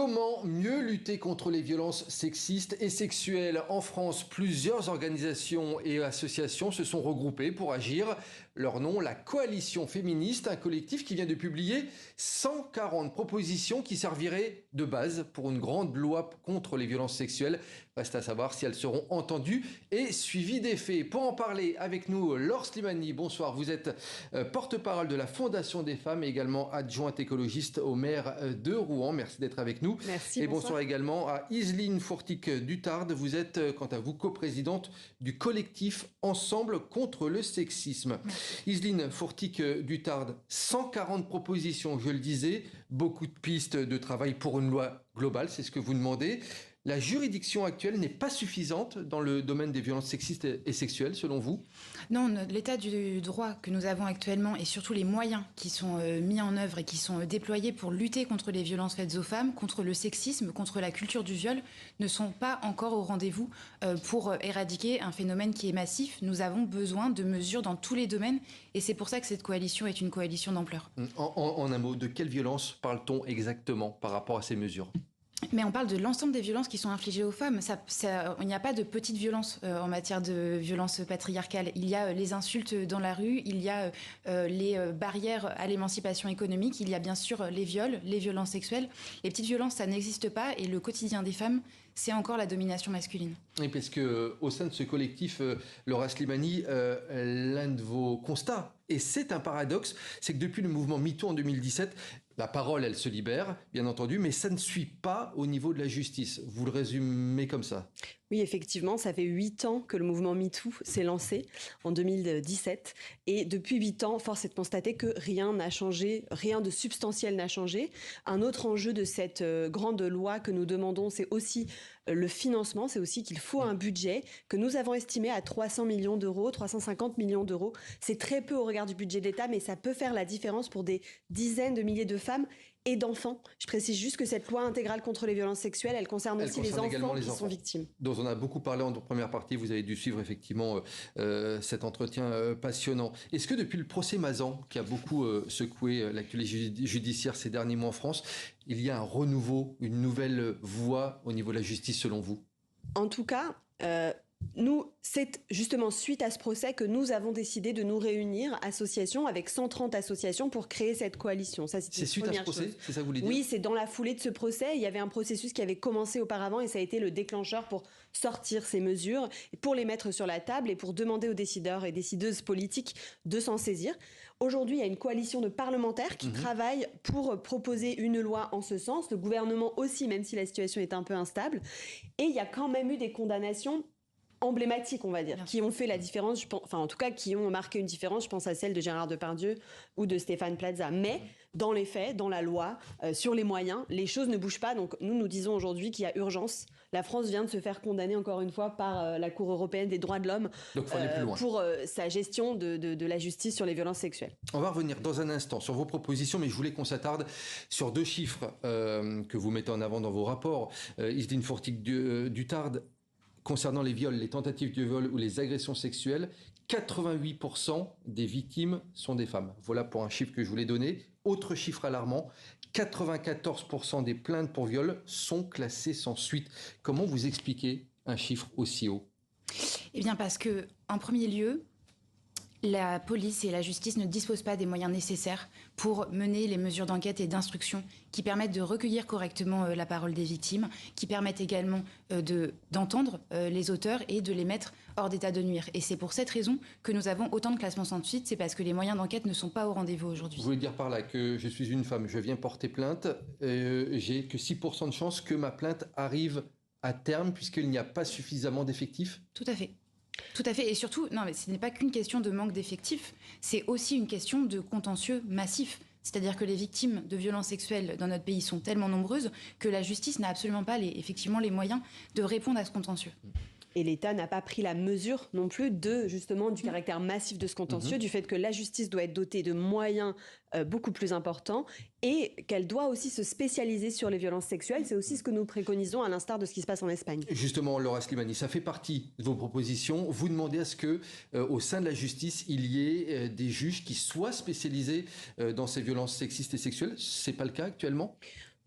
Comment mieux lutter contre les violences sexistes et sexuelles? En France, plusieurs organisations et associations se sont regroupées pour agir. Leur nom, la Coalition féministe, un collectif qui vient de publier 140 propositions qui serviraient de base pour une grande loi contre les violences sexuelles. Reste à savoir si elles seront entendues et suivies des faits. Pour en parler avec nous, Laure Slimani, bonsoir. Vous êtes porte-parole de la Fondation des femmes et également adjointe écologiste au maire de Rouen. Merci d'être avec nous. Merci, et bonsoir également à Yseline Fourtic-Dutard. Vous êtes, quant à vous, coprésidente du collectif Ensemble contre le sexisme. Yseline Fourtic-Dutard, 140 propositions, je le disais, beaucoup de pistes de travail pour une loi globale, c'est ce que vous demandez. La juridiction actuelle n'est pas suffisante dans le domaine des violences sexistes et sexuelles, selon vous? Non, l'état du droit que nous avons actuellement et surtout les moyens qui sont mis en œuvre et qui sont déployés pour lutter contre les violences faites aux femmes, contre le sexisme, contre la culture du viol, ne sont pas encore au rendez-vous pour éradiquer un phénomène qui est massif. Nous avons besoin de mesures dans tous les domaines et c'est pour ça que cette coalition est une coalition d'ampleur. En un mot, de quelle violence parle-t-on exactement par rapport à ces mesures ? Mais on parle de l'ensemble des violences qui sont infligées aux femmes. Il n'y a pas de petites violences en matière de violences patriarcales. Il y a les insultes dans la rue, il y a les barrières à l'émancipation économique, il y a bien sûr les viols, les violences sexuelles. Les petites violences, ça n'existe pas et le quotidien des femmes, c'est encore la domination masculine. Et parce que au sein de ce collectif, Laure Slimani, l'un de vos constats, et c'est un paradoxe, c'est que depuis le mouvement MeToo en 2017, la parole, elle se libère, bien entendu, mais ça ne suit pas au niveau de la justice. Vous le résumez comme ça? Oui, effectivement, ça fait 8 ans que le mouvement MeToo s'est lancé en 2017. Et depuis 8 ans, force est de constater que rien n'a changé, rien de substantiel n'a changé. Un autre enjeu de cette grande loi que nous demandons, c'est aussi le financement. C'est aussi qu'il faut un budget que nous avons estimé à 300 millions d'euros, 350 millions d'euros. C'est très peu au regard du budget de l'État, mais ça peut faire la différence pour des dizaines de milliers de femmes et d'enfants. Je précise juste que cette loi intégrale contre les violences sexuelles, elle concerne aussi les enfants qui sont victimes. Dont on a beaucoup parlé en première partie, vous avez dû suivre effectivement cet entretien passionnant. Est-ce que depuis le procès Mazan, qui a beaucoup secoué l'actualité judiciaire ces derniers mois en France, il y a un renouveau, une nouvelle voie au niveau de la justice selon vous? En tout cas, nous, c'est justement suite à ce procès que nous avons décidé de nous réunir, associations, avec 130 associations pour créer cette coalition. Ça, c'est suite à ce procès, c'est ça que vous voulez dire? Oui, c'est dans la foulée de ce procès. Il y avait un processus qui avait commencé auparavant et ça a été le déclencheur pour sortir ces mesures, pour les mettre sur la table et pour demander aux décideurs et décideuses politiques de s'en saisir. Aujourd'hui, il y a une coalition de parlementaires qui travaillent pour proposer une loi en ce sens. Le gouvernement aussi, même si la situation est un peu instable. Et il y a quand même eu des condamnations emblématiques, on va dire, qui ont fait la différence, enfin en tout cas qui ont marqué une différence, je pense à celle de Gérard Depardieu ou de Stéphane Plaza. Mais dans les faits, dans la loi, sur les moyens, les choses ne bougent pas. Donc nous disons aujourd'hui qu'il y a urgence. La France vient de se faire condamner encore une fois par la Cour européenne des droits de l'homme pour sa gestion de la justice sur les violences sexuelles. On va revenir dans un instant sur vos propositions, mais je voulais qu'on s'attarde sur deux chiffres que vous mettez en avant dans vos rapports. Yseline Fourtic-Dutard, concernant les viols, les tentatives de viol ou les agressions sexuelles, 88% des victimes sont des femmes. Voilà pour un chiffre que je voulais donner. Autre chiffre alarmant, 94% des plaintes pour viol sont classées sans suite. Comment vous expliquez un chiffre aussi haut? Eh bien parce que, en premier lieu, la police et la justice ne disposent pas des moyens nécessaires pour mener les mesures d'enquête et d'instruction qui permettent de recueillir correctement la parole des victimes, qui permettent également d'entendre les auteurs et de les mettre hors d'état de nuire. Et c'est pour cette raison que nous avons autant de classements sans suite, c'est parce que les moyens d'enquête ne sont pas au rendez-vous aujourd'hui. Vous voulez dire par là que je suis une femme, je viens porter plainte, j'ai que 6% de chance que ma plainte arrive à terme puisqu'il n'y a pas suffisamment d'effectifs? Tout à fait. Tout à fait. Et surtout, non, mais ce n'est pas qu'une question de manque d'effectifs, c'est aussi une question de contentieux massif. C'est-à-dire que les victimes de violences sexuelles dans notre pays sont tellement nombreuses que la justice n'a absolument pas effectivement les moyens de répondre à ce contentieux. Et l'État n'a pas pris la mesure non plus du caractère massif de ce contentieux, du fait que la justice doit être dotée de moyens beaucoup plus importants et qu'elle doit aussi se spécialiser sur les violences sexuelles. C'est aussi ce que nous préconisons à l'instar de ce qui se passe en Espagne. Justement, Laure Slimani, ça fait partie de vos propositions. Vous demandez à ce que, au sein de la justice, il y ait des juges qui soient spécialisés dans ces violences sexistes et sexuelles. C'est pas le cas actuellement?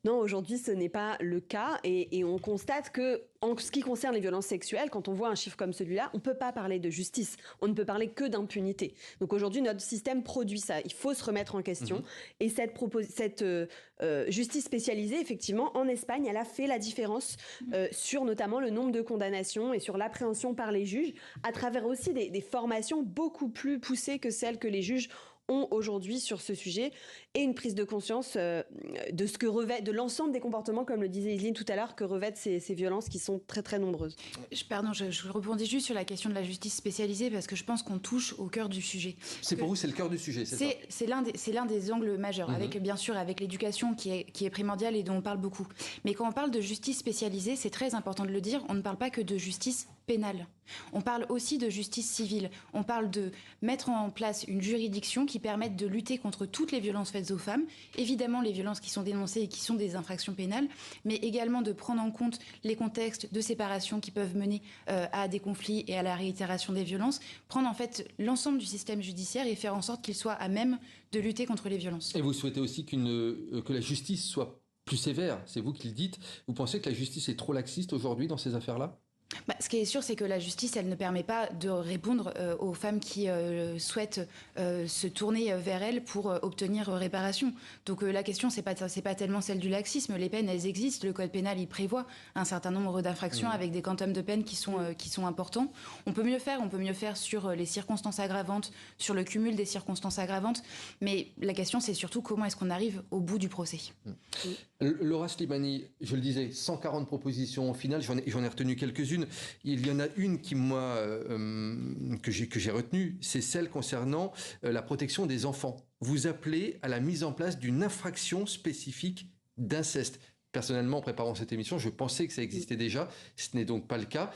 Non, aujourd'hui, ce n'est pas le cas et on constate que, en ce qui concerne les violences sexuelles, quand on voit un chiffre comme celui-là, on ne peut pas parler de justice. On ne peut parler que d'impunité. Donc aujourd'hui, notre système produit ça. Il faut se remettre en question. Et cette justice spécialisée, effectivement, en Espagne, elle a fait la différence sur notamment le nombre de condamnations et sur l'appréhension par les juges, à travers aussi des formations beaucoup plus poussées que celles que les juges ont aujourd'hui sur ce sujet, et une prise de conscience de ce que revêt, de l'ensemble des comportements, comme le disait Yseline tout à l'heure, que revêtent ces violences qui sont très très nombreuses. Je rebondis juste sur la question de la justice spécialisée parce que je pense qu'on touche au cœur du sujet. Pour vous, c'est le cœur du sujet, c'est ça? C'est l'un des angles majeurs, avec bien sûr avec l'éducation qui est primordiale et dont on parle beaucoup. Mais quand on parle de justice spécialisée, c'est très important de le dire, on ne parle pas que de justice pénale. On parle aussi de justice civile. On parle de mettre en place une juridiction qui permette de lutter contre toutes les violences faites aux femmes, évidemment les violences qui sont dénoncées et qui sont des infractions pénales, mais également de prendre en compte les contextes de séparation qui peuvent mener à des conflits et à la réitération des violences, prendre en fait l'ensemble du système judiciaire et faire en sorte qu'il soit à même de lutter contre les violences. Et vous souhaitez aussi que la justice soit plus sévère, c'est vous qui le dites. Vous pensez que la justice est trop laxiste aujourd'hui dans ces affaires-là ? Ce qui est sûr, c'est que la justice, elle ne permet pas de répondre aux femmes qui souhaitent se tourner vers elle pour obtenir réparation. Donc la question, c'est pas tellement celle du laxisme. Les peines, elles existent. Le code pénal, il prévoit un certain nombre d'infractions avec des quantums de peine qui sont importants. On peut mieux faire sur les circonstances aggravantes, sur le cumul des circonstances aggravantes. Mais la question, c'est surtout comment est-ce qu'on arrive au bout du procès. Laura Slimani, je le disais, 140 propositions au final, j'en ai retenu quelques-unes. Il y en a une qui, moi, que j'ai retenue, c'est celle concernant la protection des enfants. Vous appelez à la mise en place d'une infraction spécifique d'inceste. Personnellement, en préparant cette émission, je pensais que ça existait déjà. Ce n'est donc pas le cas.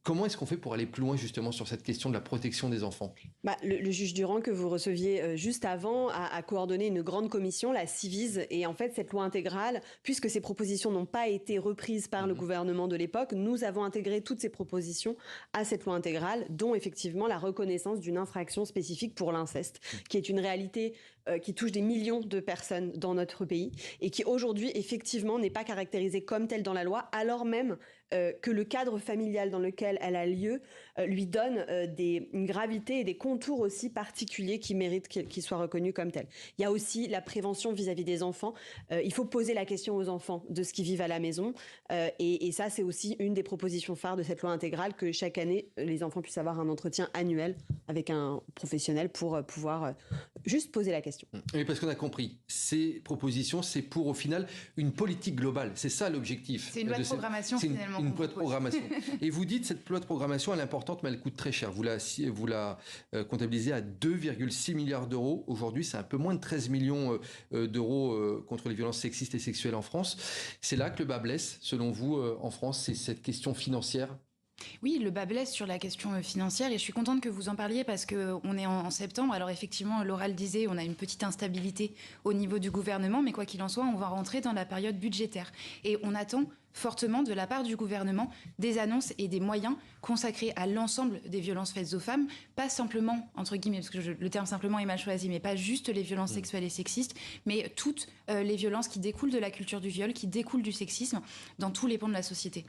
Comment est-ce qu'on fait pour aller plus loin justement sur cette question de la protection des enfants ? Le juge Durand que vous receviez juste avant a coordonné une grande commission, la Civise, et en fait cette loi intégrale, puisque ces propositions n'ont pas été reprises par le gouvernement de l'époque, nous avons intégré toutes ces propositions à cette loi intégrale, dont effectivement la reconnaissance d'une infraction spécifique pour l'inceste, qui est une réalité qui touche des millions de personnes dans notre pays et qui aujourd'hui effectivement n'est pas caractérisée comme telle dans la loi, alors même que le cadre familial dans lequel elle a lieu lui donne une gravité et des contours aussi particuliers qui méritent qu'il soit reconnu comme tel. Il y a aussi la prévention vis-à-vis des enfants. Il faut poser la question aux enfants de ce qu'ils vivent à la maison et ça c'est aussi une des propositions phares de cette loi intégrale, que chaque année les enfants puissent avoir un entretien annuel avec un professionnel pour pouvoir juste poser la question. Oui, parce qu'on a compris, ces propositions, c'est pour au final une politique globale. C'est ça l'objectif. C'est une loi de programmation finalement. Une loi de programmation. Et vous dites, cette loi de programmation, elle est importante, mais elle coûte très cher. Vous la comptabilisez à 2,6 milliards d'euros. Aujourd'hui, c'est un peu moins de 13 millions d'euros contre les violences sexistes et sexuelles en France. C'est là que le bas blesse, selon vous, en France, c'est cette question financière ? Oui, le bas blesse sur la question financière et je suis contente que vous en parliez parce qu'on est en septembre. Alors effectivement, Laura le disait, on a une petite instabilité au niveau du gouvernement, mais quoi qu'il en soit, on va rentrer dans la période budgétaire. Et on attend fortement de la part du gouvernement des annonces et des moyens consacrés à l'ensemble des violences faites aux femmes, pas simplement, entre guillemets, parce que le terme simplement est mal choisi, mais pas juste les violences sexuelles et sexistes, mais toutes les violences qui découlent de la culture du viol, qui découlent du sexisme dans tous les pans de la société.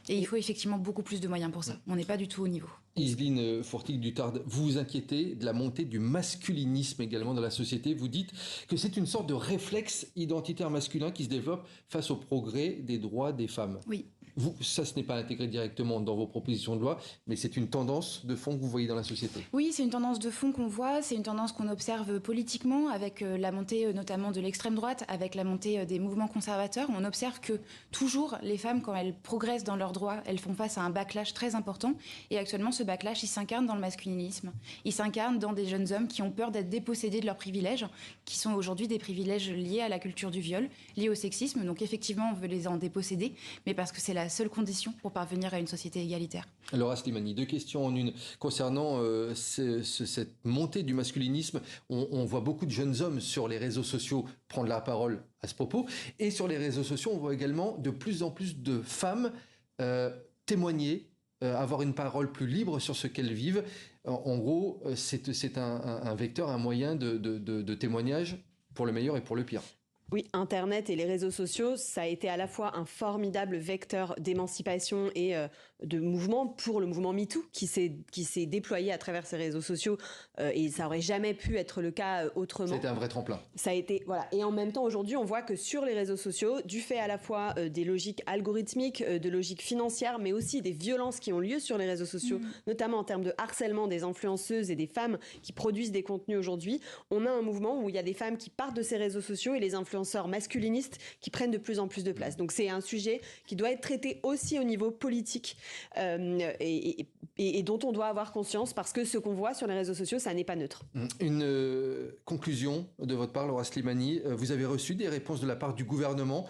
Et il faut effectivement beaucoup plus de moyens pour ça. On n'est pas du tout au niveau. Yseline Fourtig-Dutard, vous vous inquiétez de la montée du masculinisme également dans la société. Vous dites que c'est une sorte de réflexe identitaire masculin qui se développe face au progrès des droits des femmes. Oui. Ça, ce n'est pas intégré directement dans vos propositions de loi, mais c'est une tendance de fond que vous voyez dans la société. Oui, c'est une tendance de fond qu'on voit, c'est une tendance qu'on observe politiquement avec la montée notamment de l'extrême droite, avec la montée des mouvements conservateurs. On observe que toujours les femmes, quand elles progressent dans leurs droits, elles font face à un backlash très important. Et actuellement, ce backlash, il s'incarne dans le masculinisme. Il s'incarne dans des jeunes hommes qui ont peur d'être dépossédés de leurs privilèges, qui sont aujourd'hui des privilèges liés à la culture du viol, liés au sexisme. Donc effectivement, on veut les en déposséder, mais parce que c'est la seule condition pour parvenir à une société égalitaire. Laura Slimani, 2 questions en une. Concernant cette montée du masculinisme, on voit beaucoup de jeunes hommes sur les réseaux sociaux prendre la parole à ce propos. Et sur les réseaux sociaux, on voit également de plus en plus de femmes témoigner, avoir une parole plus libre sur ce qu'elles vivent. En gros, c'est un vecteur, un moyen de témoignage pour le meilleur et pour le pire. Oui, Internet et les réseaux sociaux, ça a été à la fois un formidable vecteur d'émancipation et de mouvement pour le mouvement MeToo qui s'est déployé à travers ces réseaux sociaux et ça aurait jamais pu être le cas autrement. C'était un vrai tremplin. Ça a été, voilà. Et en même temps, aujourd'hui, on voit que sur les réseaux sociaux, du fait à la fois des logiques algorithmiques, de logiques financières, mais aussi des violences qui ont lieu sur les réseaux sociaux, notamment en termes de harcèlement des influenceuses et des femmes qui produisent des contenus aujourd'hui, on a un mouvement où il y a des femmes qui partent de ces réseaux sociaux et les influenceurs masculinistes qui prennent de plus en plus de place. Donc c'est un sujet qui doit être traité aussi au niveau politique et dont on doit avoir conscience parce que ce qu'on voit sur les réseaux sociaux, ça n'est pas neutre. Une conclusion de votre part, Laura Slimani. Vous avez reçu des réponses de la part du gouvernement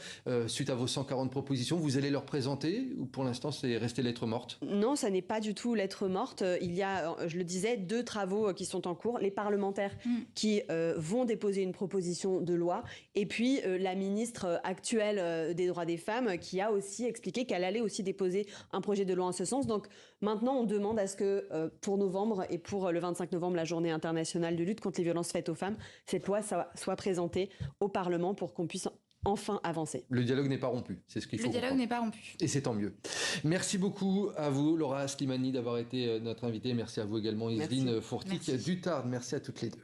suite à vos 140 propositions. Vous allez leur présenter ou pour l'instant c'est resté lettre morte? Non, ça n'est pas du tout lettre morte. Il y a, je le disais, 2 travaux qui sont en cours. Les parlementaires qui vont déposer une proposition de loi et puis la ministre actuelle des droits des femmes qui a aussi expliqué qu'elle allait aussi déposer un projet de loi en ce sens. Donc maintenant, on demande à ce que pour novembre et pour le 25 novembre, la journée internationale de lutte contre les violences faites aux femmes, cette loi soit présentée au Parlement pour qu'on puisse enfin avancer. Le dialogue n'est pas rompu, c'est ce qu'il faut comprendre. Le dialogue n'est pas rompu. Et c'est tant mieux. Merci beaucoup à vous, Laura Slimani, d'avoir été notre invitée. Merci à vous également, Yveline Fourtic du Tarn. Merci à toutes les deux.